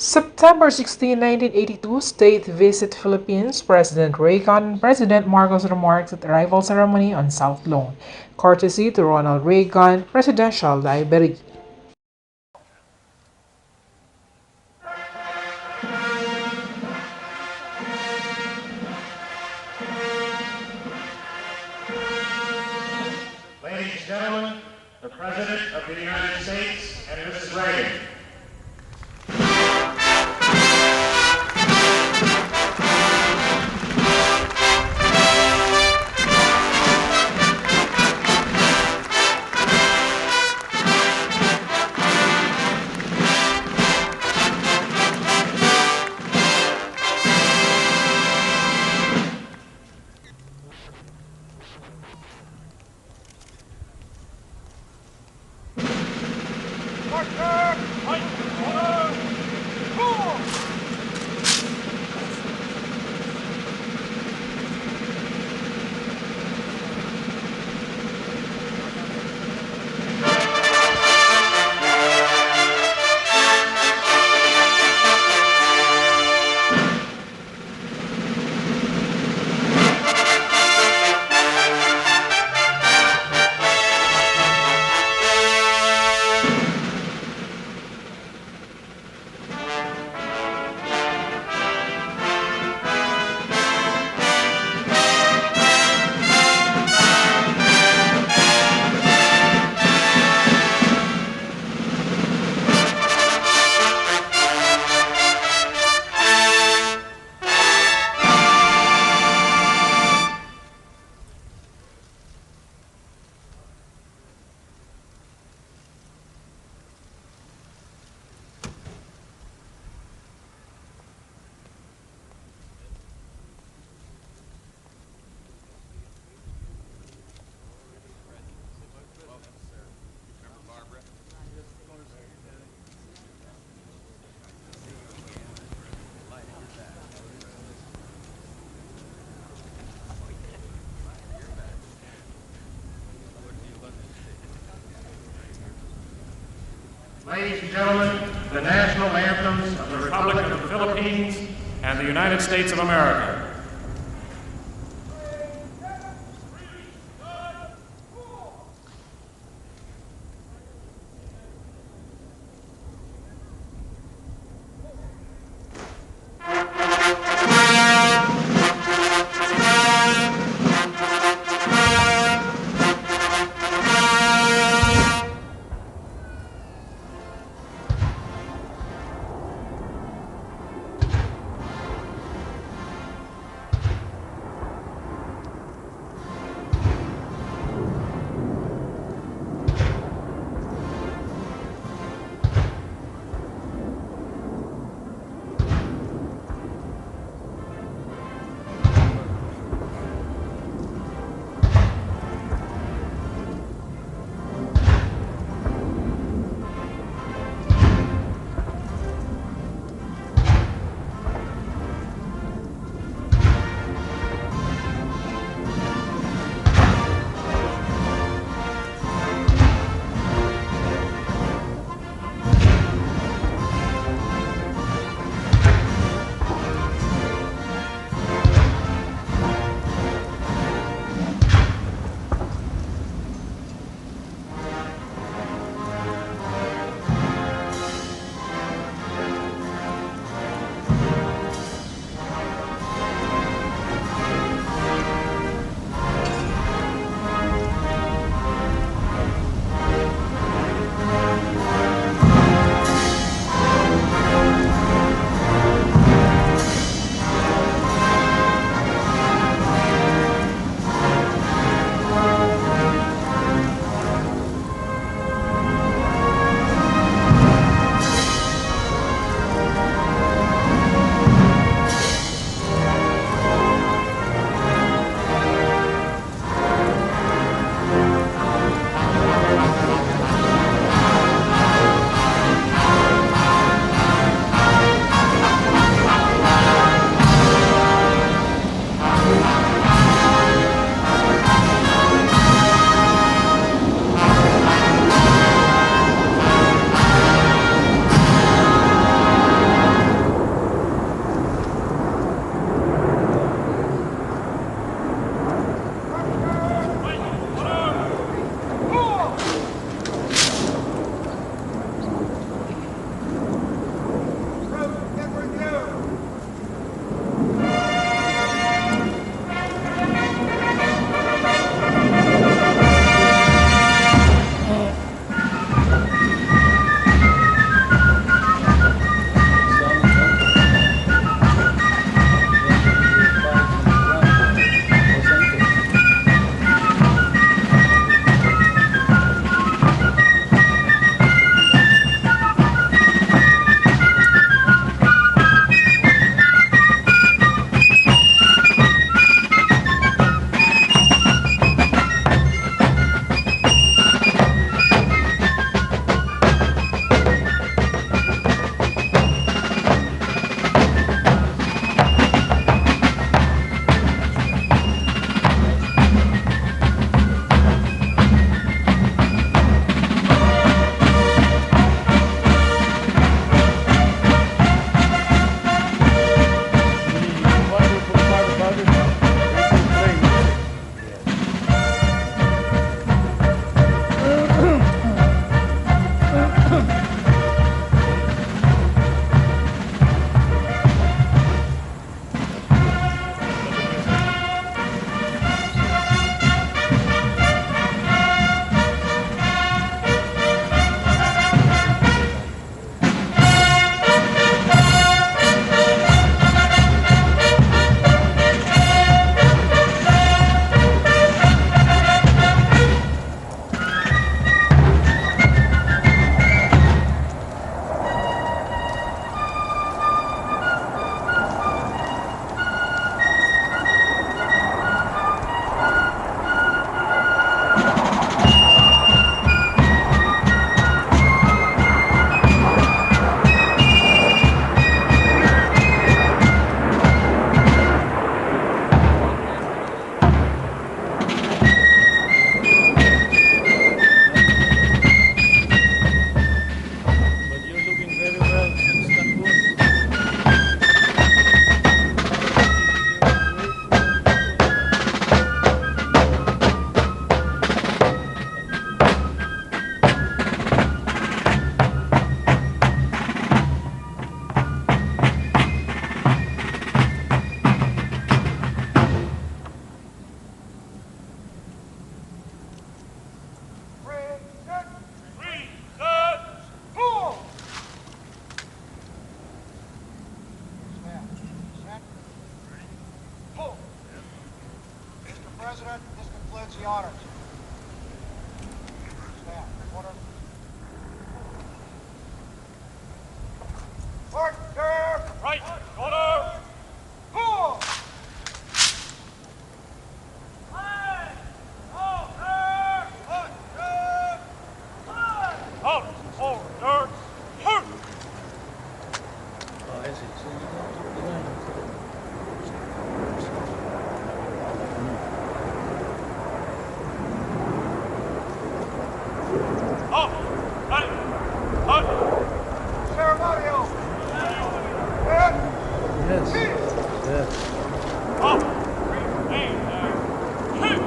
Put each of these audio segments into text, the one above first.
September 16, 1982, State Visit Philippines, President Reagan and President Marcos remarks at arrival ceremony on South Lawn, courtesy to Ronald Reagan Presidential Library. Ladies and gentlemen, the President of the United States and Mrs. Reagan. Ladies and gentlemen, the national anthems of the Republic of the Philippines and the United States of America. President, this concludes the honors. Stand. Order. Order! Right. Order. Cool! Out. Order. Halt. Out. Right. Halt. Ceremonial! Yes. Out. Remain there. Keep.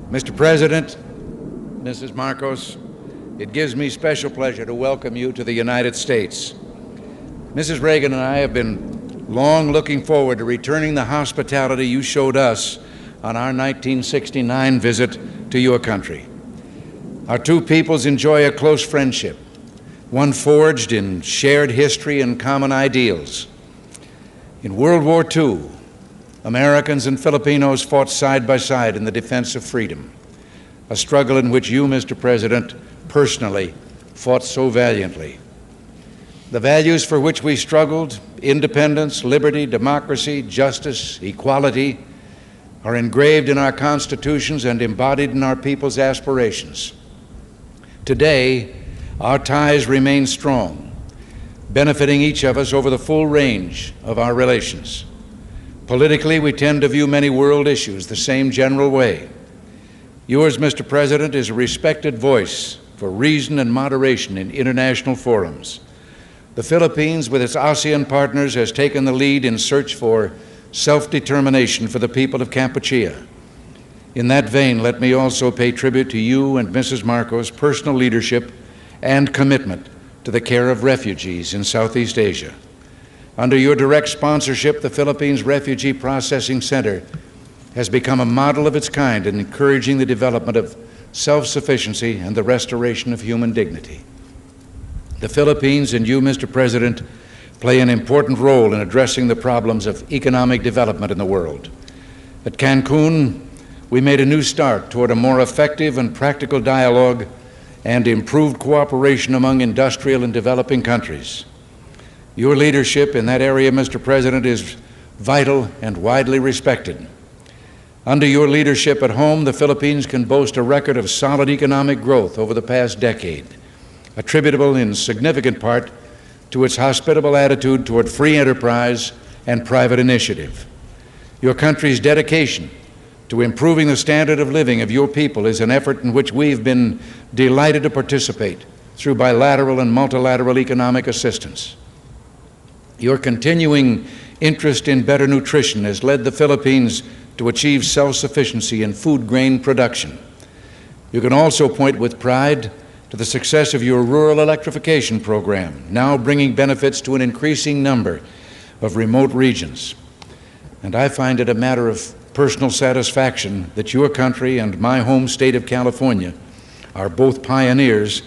Mr. President, Mrs. Marcos, it gives me special pleasure to welcome you to the United States. Mrs. Reagan and I have been long looking forward to returning the hospitality you showed us on our 1969 visit to your country. Our two peoples enjoy a close friendship, one forged in shared history and common ideals. In World War II, Americans and Filipinos fought side by side in the defense of freedom, a struggle in which you, Mr. President, personally fought so valiantly. The values for which we struggled, independence, liberty, democracy, justice, equality, are engraved in our constitutions and embodied in our people's aspirations. Today, our ties remain strong, benefiting each of us over the full range of our relations. Politically, we tend to view many world issues the same general way. Yours, Mr. President, is a respected voice for reason and moderation in international forums. The Philippines, with its ASEAN partners, has taken the lead in search for self-determination for the people of Kampuchea. In that vein, let me also pay tribute to you and Mrs. Marcos' personal leadership and commitment to the care of refugees in Southeast Asia. Under your direct sponsorship, the Philippines Refugee Processing Center has become a model of its kind in encouraging the development of self-sufficiency and the restoration of human dignity. The Philippines and you, Mr. President, play an important role in addressing the problems of economic development in the world. At Cancun, we made a new start toward a more effective and practical dialogue and improved cooperation among industrial and developing countries. Your leadership in that area, Mr. President, is vital and widely respected. Under your leadership at home, the Philippines can boast a record of solid economic growth over the past decade, attributable in significant part to its hospitable attitude toward free enterprise and private initiative. Your country's dedication to improving the standard of living of your people is an effort in which we've been delighted to participate through bilateral and multilateral economic assistance. Your continuing interest in better nutrition has led the Philippines to achieve self-sufficiency in food grain production. You can also point with pride to the success of your rural electrification program, now bringing benefits to an increasing number of remote regions. And I find it a matter of personal satisfaction that your country and my home state of California are both pioneers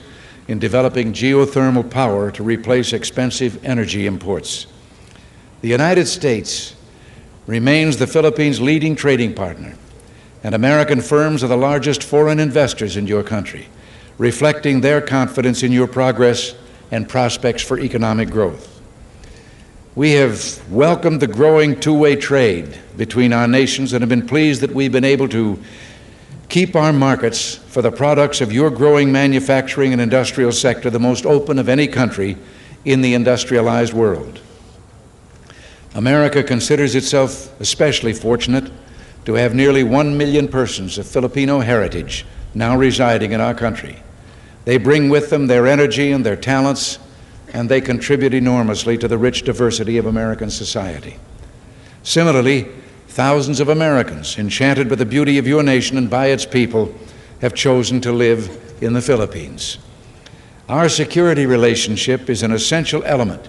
in developing geothermal power to replace expensive energy imports. The United States remains the Philippines' leading trading partner, and American firms are the largest foreign investors in your country, reflecting their confidence in your progress and prospects for economic growth. We have welcomed the growing two-way trade between our nations and have been pleased that we've been able to keep our markets for the products of your growing manufacturing and industrial sector the most open of any country in the industrialized world. America considers itself especially fortunate to have nearly 1 million persons of Filipino heritage now residing in our country. They bring with them their energy and their talents, and they contribute enormously to the rich diversity of American society. Similarly, thousands of Americans, enchanted by the beauty of your nation and by its people, have chosen to live in the Philippines. Our security relationship is an essential element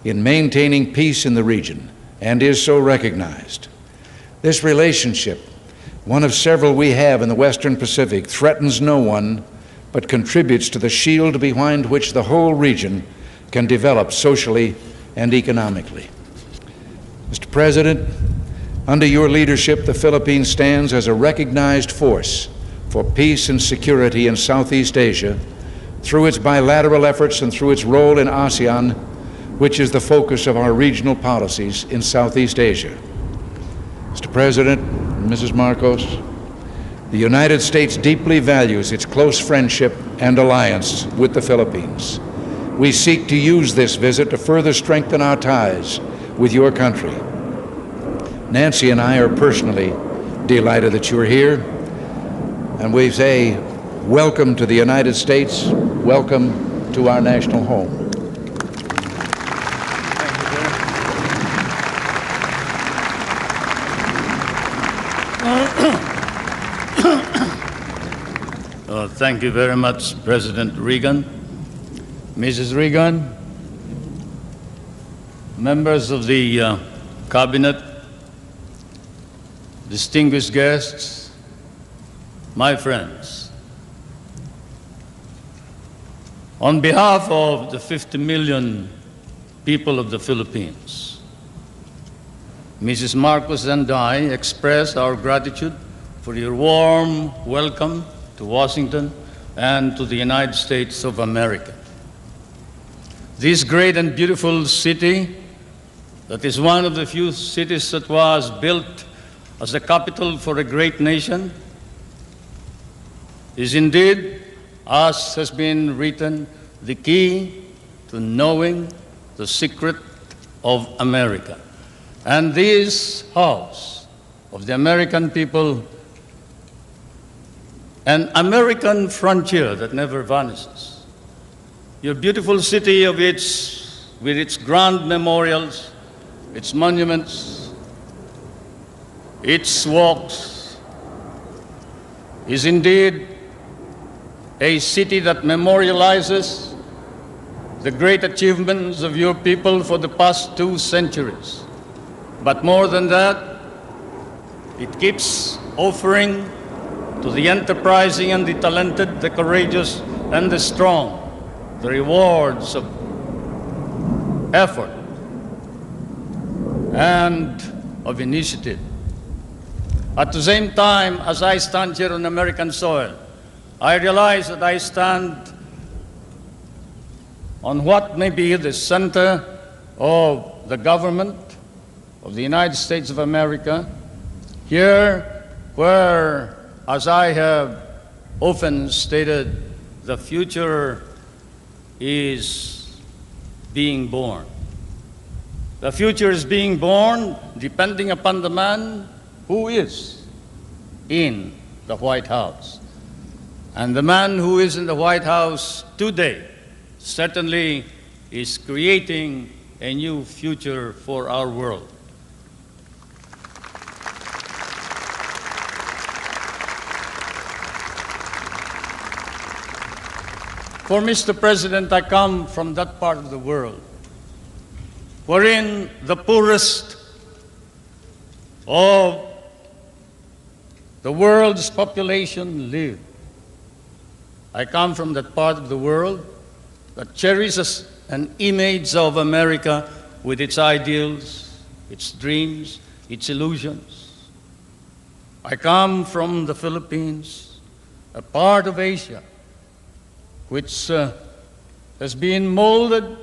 in maintaining peace in the region and is so recognized. This relationship, one of several we have in the Western Pacific, threatens no one but contributes to the shield behind which the whole region can develop socially and economically. Mr. President, under your leadership, the Philippines stands as a recognized force for peace and security in Southeast Asia through its bilateral efforts and through its role in ASEAN, which is the focus of our regional policies in Southeast Asia. Mr. President, Mrs. Marcos, the United States deeply values its close friendship and alliance with the Philippines. We seek to use this visit to further strengthen our ties with your country. Nancy and I are personally delighted that you're here, and we say welcome to the United States, welcome to our national home. Thank you very much, President Reagan. Mrs. Reagan, members of the Cabinet, distinguished guests, my friends. On behalf of the 50 million people of the Philippines, Mrs. Marcos and I express our gratitude for your warm welcome to Washington and to the United States of America. This great and beautiful city, that is one of the few cities that was built as the capital for a great nation, is indeed, as has been written, the key to knowing the secret of America. And this house of the American people, an American frontier that never vanishes. Your beautiful city with its grand memorials, its monuments, its walks, is indeed a city that memorializes the great achievements of your people for the past 2 centuries. But more than that, it keeps offering to the enterprising and the talented, the courageous and the strong, the rewards of effort and of initiative. At the same time, as I stand here on American soil, I realize that I stand on what may be the center of the government of the United States of America, here where, as I have often stated, the future is being born. The future is being born depending upon the man who is in the White House. And the man who is in the White House today certainly is creating a new future for our world. For Mr. President, I come from that part of the world wherein the poorest of the world's population live. I come from that part of the world that cherishes an image of America with its ideals, its dreams, its illusions. I come from the Philippines, a part of Asia, which has been molded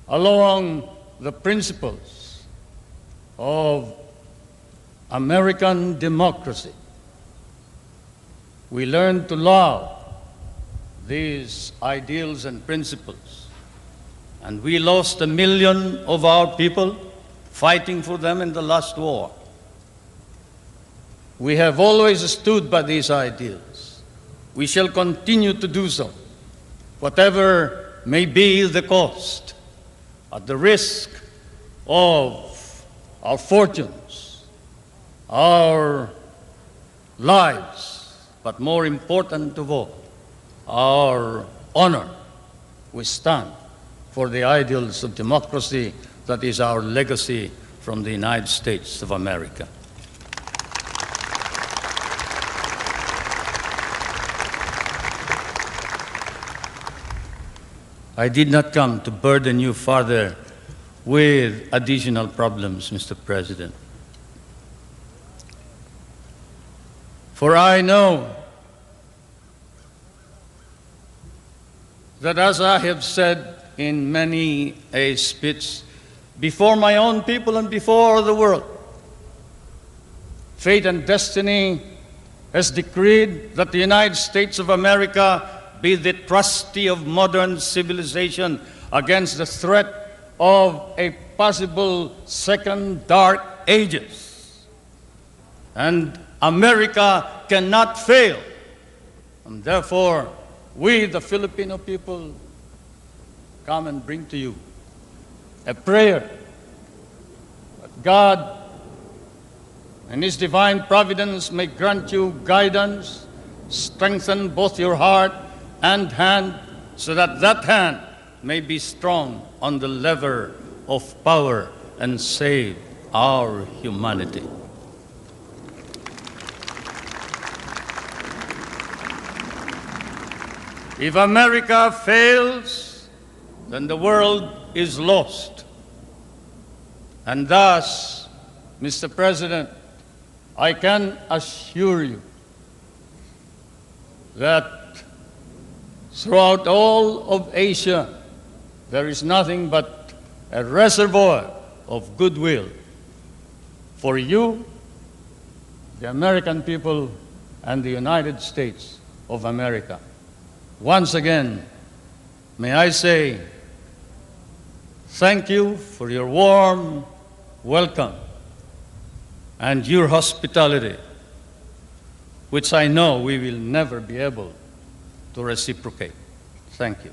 along the principles of American democracy. We learn to love these ideals and principles, and we lost 1 million of our people fighting for them in the last war. We have always stood by these ideals. We shall continue to do so, whatever may be the cost, at the risk of our fortunes, our lives, but more important of all, our honor. We stand for the ideals of democracy that is our legacy from the United States of America. I did not come to burden you further with additional problems, Mr. President. For I know that, as I have said in many a speech before my own people and before the world, fate and destiny has decreed that the United States of America be the trustee of modern civilization against the threat of a possible second dark ages. And America cannot fail. And therefore, we, the Filipino people, come and bring to you a prayer that God and His divine providence may grant you guidance, strengthen both your heart and hand, so that that hand may be strong on the lever of power and save our humanity. If America fails, then the world is lost. And thus, Mr. President, I can assure you that throughout all of Asia, there is nothing but a reservoir of goodwill for you, the American people, and the United States of America. Once again, may I say thank you for your warm welcome and your hospitality, which I know we will never be able to reciprocate. Thank you.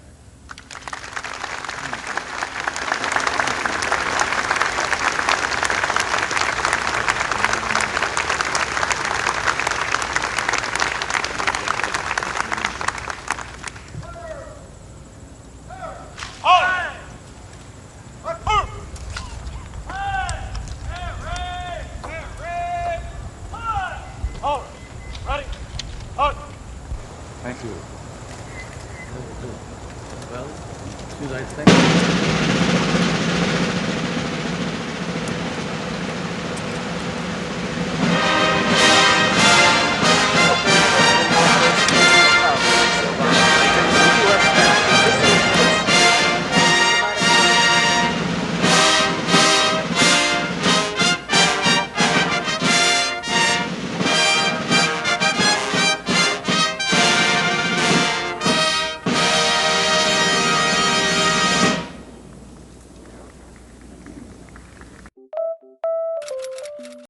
Thank you. Well, should I thank you?